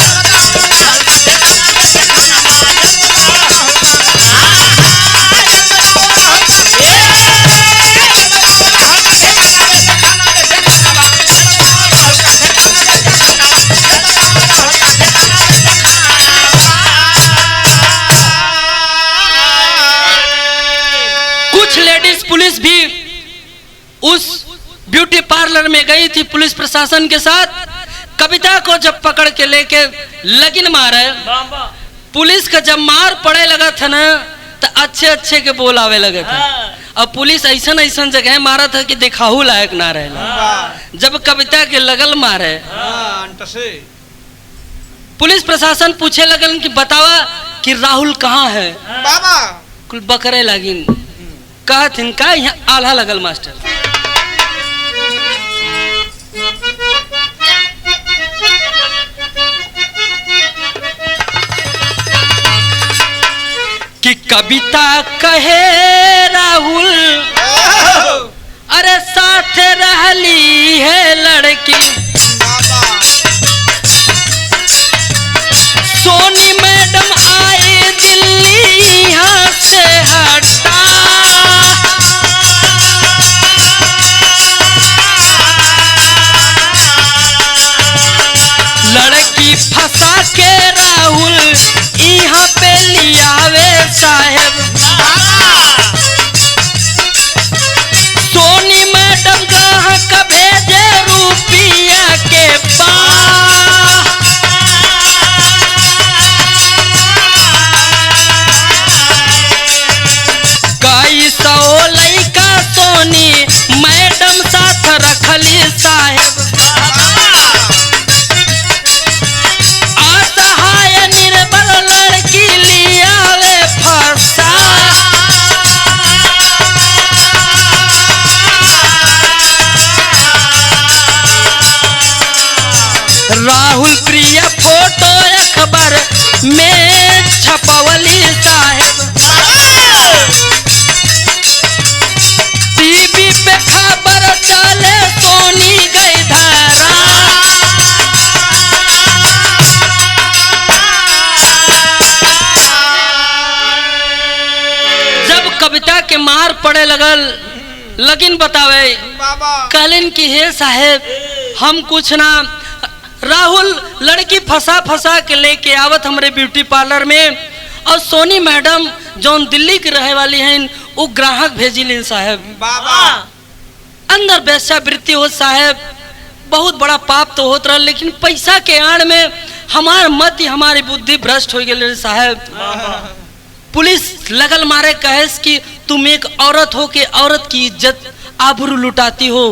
पुलिस भी उस ब्यूटी पार्लर में गई थी पुलिस प्रशासन के साथ। कविता को जब पकड़ के लेके लगिन मारे, पुलिस का जब मार पड़े लगा था ना तो अच्छे अच्छे के बोल आवे लगे थे। अब पुलिस ऐसा ऐसा जगह मारा था कि दिखाहू लायक ना रहे। जब कविता के लगल मारे पुलिस प्रशासन पूछे लगन कि बतावा कि राहुल कहाँ है। कुल बकरे लगिन कहथिन का यहाँ आल्हा लगल मास्टर। कि कविता कहे राहुल अरे साथ रहली है लड़की सोनी मैडम आए दिल्ली यहाँ से हटा। लड़की फंसा के राहुल यहाँ पे लियावे साहेब। सोनी मैडम कहाँ का भेजे रुपया के पास। ओकरा के मार पड़े लगल। लेकिन बतावे बाबा कहलन कि हे साहेब हम कुछ ना। राहुल लड़की फंसा के लेके आवत हमरे ब्यूटी पार्लर में, और सोनी मैडम जौन दिल्ली की रहे वाली हैं वो ग्राहक भेजिलिन साहेब। बाबा अंदर वेश्यावृत्ति हो साहेब, बहुत बड़ा पाप तो होत रहा, लेकिन पैसा के आड़ में हमार मति हमारी बुद्धि भ्रष्ट हो गई साहेब। पुलिस लगल मारे कहेस कि तुम एक औरत हो के औरत की इज्जत आबरू लुटाती हो,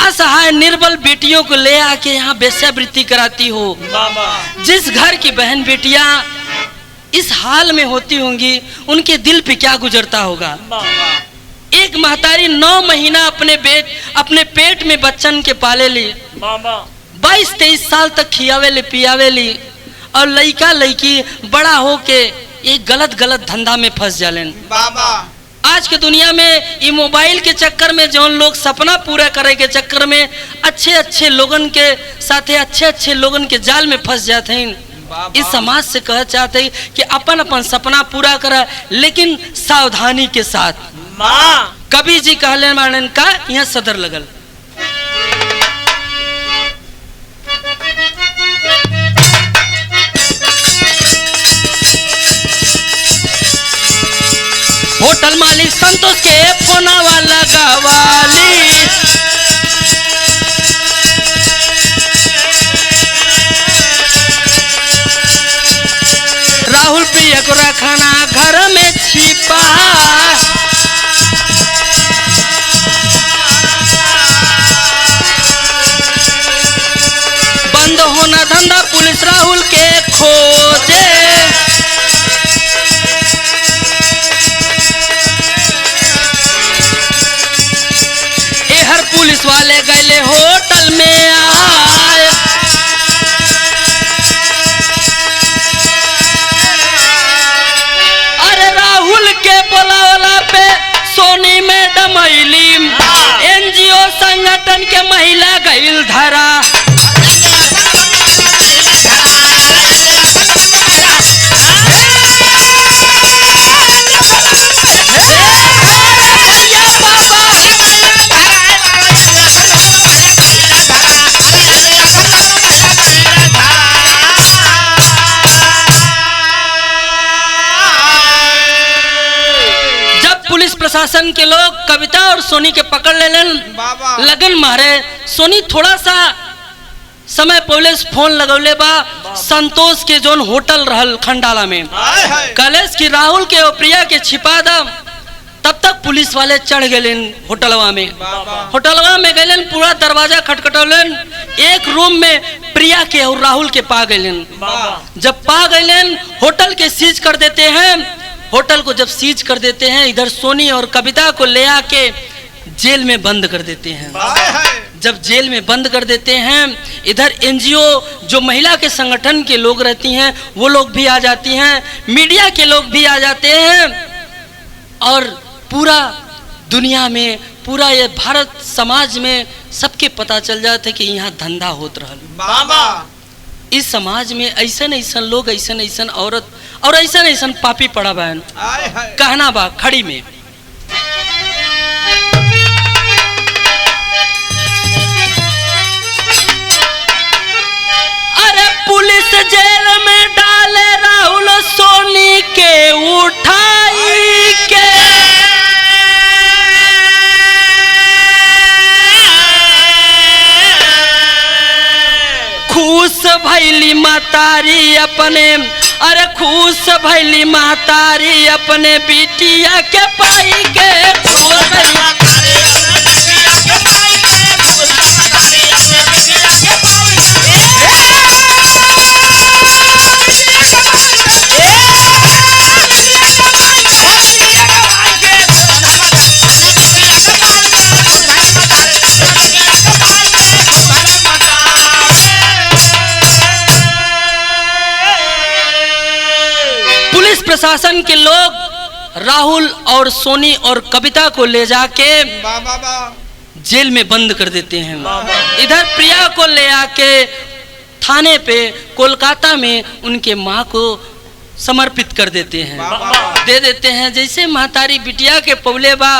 असहाय निर्बल बेटियों को ले आके यहाँ वेश्यावृत्ति कराती हो। जिस घर की बहन बेटियां इस हाल में होती होंगी उनके दिल पे क्या गुजरता होगा। एक महतारी 9 महीना अपने पेट में बच्चन के पाले ली, 22-23 साल तक खियावे ली पियावे ली, और लड़का लड़की बड़ा हो के एक गलत धंधा में फंस जालेन। आज के दुनिया में ये मोबाइल के चक्कर में जो लोग सपना पूरा करे के चक्कर में अच्छे लोगन के साथे अच्छे लोगन के जाल में फंस जाते हैं। इस समाज से कह चाहते हैं कि अपन सपना पूरा करा, लेकिन सावधानी के साथ। कबीर जी कहले मानन का यहाँ सदर लगल। होटल मालिक संतोष के फोनवा लगावाली, राहुल प्रिया को रखना घर में छिपा, बंद होना धंधा पुलिस राहुल के खोजे, पुलिस वाले गए होटल में आए, अरे राहुल के बोलावला पे सोनी मैडम आइली, एनजीओ संगठन के महिला गईल धरा। प्रशासन के लोग कविता और सोनी के पकड़ ले लगन मारे। सोनी थोड़ा सा समय पहले फोन लगौले बा संतोष के जोन होटल रहल खंडाला में, कलेश की राहुल के और प्रिया के छिपा दा। तब तक पुलिस वाले चढ़ गए होटलवा में। होटलवा में गए, पूरा दरवाजा खटखटौलन, एक रूम में प्रिया के और राहुल के पा गए। जब पा गए होटल के सीज कर देते हैं। होटल को जब सीज कर देते हैं, इधर सोनी और कविता को ले आके जेल में बंद कर देते हैं। जब जेल में बंद कर देते हैं, इधर एनजीओ जो महिला के संगठन के लोग रहती हैं वो लोग भी आ जाती हैं, मीडिया के लोग भी आ जाते हैं, और पूरा दुनिया में, पूरा ये भारत समाज में सबके पता चल जाता है कि यहाँ धंधा होत रहल। इस समाज में ऐसन लोग, ऐसन औरत और ऐसन पापी पड़ा बहन कहना बा खड़ी में। अरे पुलिस जेल में डाले राहुल सोनी के उठाई के, खुश भैली महतारी अपने, अरे खुश भैली महतारी अपने बिटिया के पाई के। प्रशासन के लोग राहुल और सोनी और कविता को ले जाके जेल में बंद कर देते हैं। इधर प्रिया को ले आके थाने पे कोलकाता में उनके माँ को समर्पित कर देते हैं, बाबा। दे देते हैं। जैसे महतारी बिटिया के पौले बा,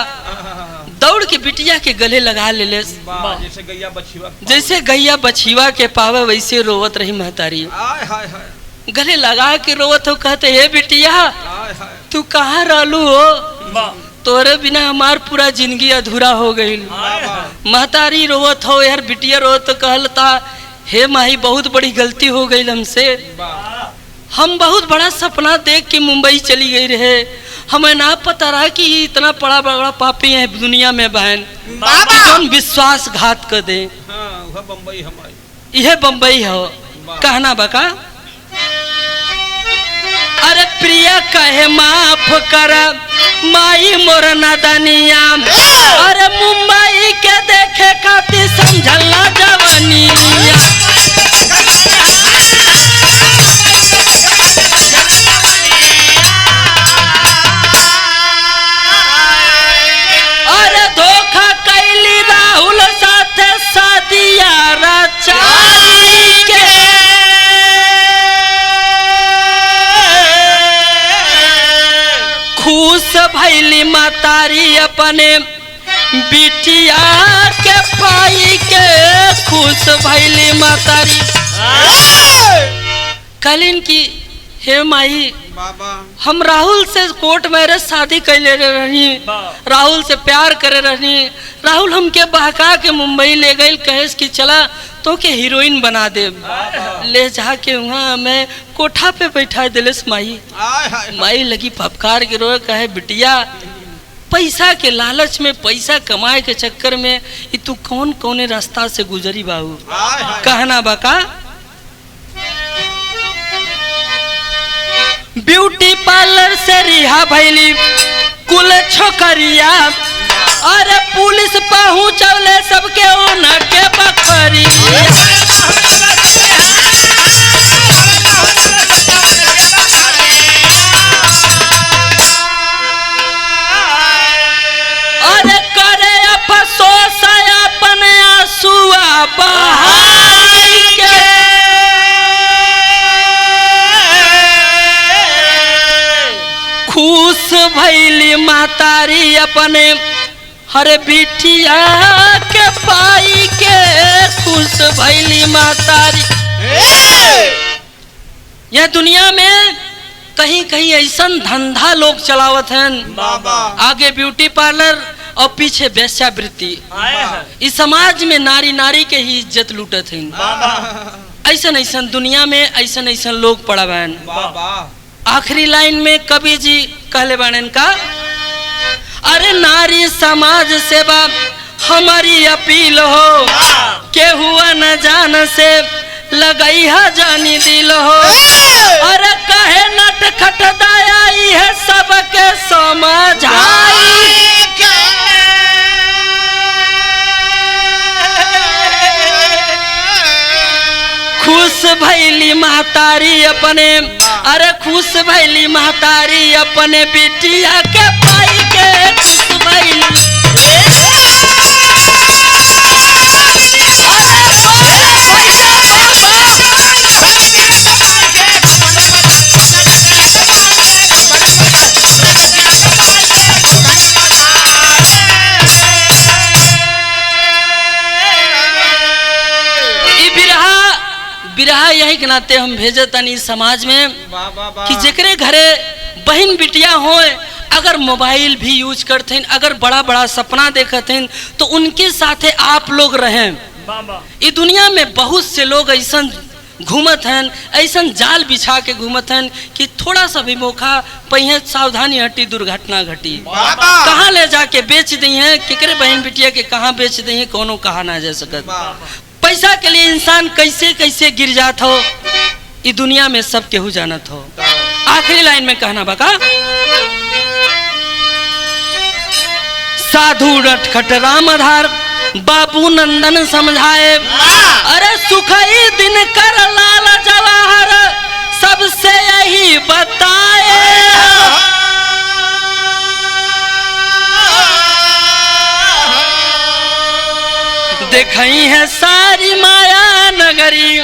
दौड़ के बिटिया के गले लगा ले ले। जैसे गैया बछिवा जैसे गैया बछिवा के पावे वैसे रोवत रही महतारी, आय हाय हाय गले लगा के रोवत हो। कहते हे बिटिया आय हाय तू कहाँ रहलू हो, तोरे बिना हमार पूरा जिंदगी अधूरा हो गई। महतारी रोवत हो यार, बिटिया रोवत तो कहलता हे माही बहुत बड़ी गलती हो गई हमसे, हम बहुत बड़ा सपना देख के मुंबई चली गई रहे, हमें ना पता रहा कि इतना बड़ा बड़ा पापी है दुनिया में बहन, कौन विश्वासघात कर दे। वह बम्बई हमारी, यह बम्बई हो कहना बका। अरे प्रिया कहे माफ कर माई मोर नादानिया, अरे मुंबई के देखे खातिर समझल ना जवानिया। अरे धोखा कैली राहुल साथे शादिया रचाई के, खुश भैली मातारी अपने बिटिया के पाई के, खुश भैली मातारी। कलिन की हे माई बाबा हम राहुल से कोर्ट मैरिज शादी कैले रही, राहुल से प्यार करे रही, राहुल हमके बहका के मुंबई ले गई, कहेस कि चला तो के हीरोइन बना दे, ले जाके वहाँ मैं कोठा पे बैठा दिलस माई। आय हाय माई लगी फपकार के रोए, कहे बिटिया पैसा के लालच में, पैसा कमाए के चक्कर में ये तू कौन कौने रास्ता से गुजरी बाबू, आय हाय कहना बका। ब्यूटी पार्लर से रिहा भैली कुल छोकरिया, अरे पुलिस पहुंचले सबके ओना के बकरिया। अरे करे अफसोस अपन आंसुआ बहाई के, खुश भैली मातारी अपने हरे बिटिया के पाई के, खुश भैली मातारी। यह दुनिया में कहीं कहीं ऐसा धंधा लोग चलावत हैं, बाबा आगे ब्यूटी पार्लर और पीछे वेश्यावृत्ति। इस समाज में नारी नारी के ही इज्जत लूटत हैं। ऐसा ऐसा दुनिया में ऐसा ऐसा लोग पड़ा बहन। बाबा आखिरी लाइन में कवि जी कहले बाणन का, अरे नारी समाज सेवा हमारी अपील हो, के हुआ न जान से लगई है जानी दिल हो, अरे कहे नट खट दाया है सबके समझाई। खुश भैली महतारी अपने, अरे खुश भैली महतारी अपने बिटिया के पाई के, खुश भैली। बिरहा यही के नाते हम भेजतनी समाज में कि जेकरे घरे बहन बिटिया हो, अगर मोबाइल भी यूज करते हैं, अगर बड़ा बड़ा सपना देखते हैं तो उनके साथे आप लोग रहें। इस दुनिया में बहुत से लोग ऐसा घूमत हैं, ऐसा जाल बिछा के घूमत हैं कि थोड़ा सा भी मौका पहिए सावधानी हटी दुर्घटना घटी, कहाँ ले जाके बेच दी है, केकरे बहन बिटिया के कहाँ बेच दी है, कोनो कहा ना जा सकत। पैसा के लिए इंसान कैसे कैसे गिर जात हो, इस दुनिया में सब केहू जानत हो। आखिरी लाइन में कहना बका, साधु नटखट रामधार बाबू नंदन समझाए, अरे सुखई दिन कर लाल जवाहर सबसे यही बताए। देखई है सारी माया नगरी,